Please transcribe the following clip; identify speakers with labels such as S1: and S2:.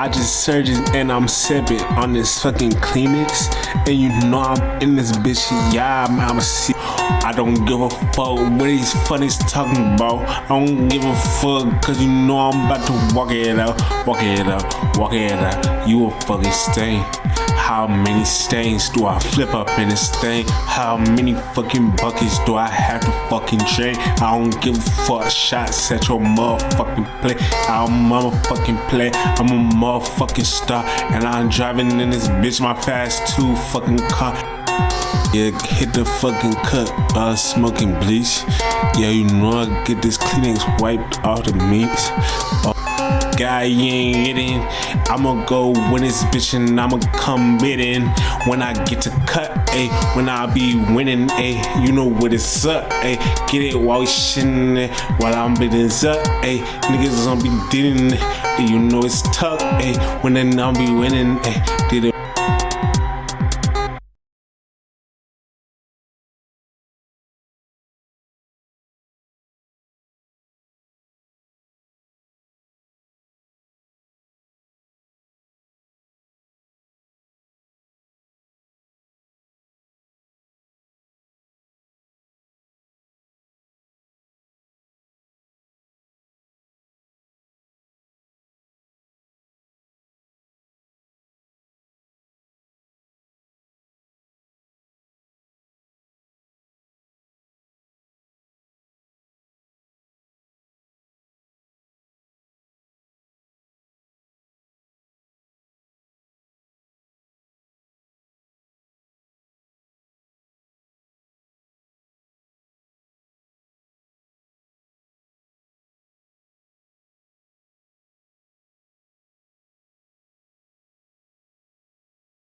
S1: I just surged and I'm sipping on this fucking Kleenex. And you know I'm in this bitch, yeah, I'm a see. I don't give a fuck what these funnies talking about. I don't give a fuck, cause you know I'm about to walk it out. Walk it out, walk it out. You a fucking stain. How many stains do I flip up in this thing? How many fucking buckets do I have to fucking drain? I don't give a fuck, shots at your motherfucking play. I'll motherfucking play, I'm a motherfucking star. And I'm driving in this bitch, my fast 2 fucking car. Yeah, hit the fucking cut, smoking bleach. Yeah, you know I get this Kleenex wiped off the meats. Guy, you ain't getting. I'ma go win this bitch and I'ma come bidding. When I get to cut, ayy, when I be winning, ayy, you know what it's up, ayy. Get it while we shitting, while I'm bidding up, ayy. Niggas gonna be dealing, you know it's tough, ayy. When then I'll be winning, ayy. Did it.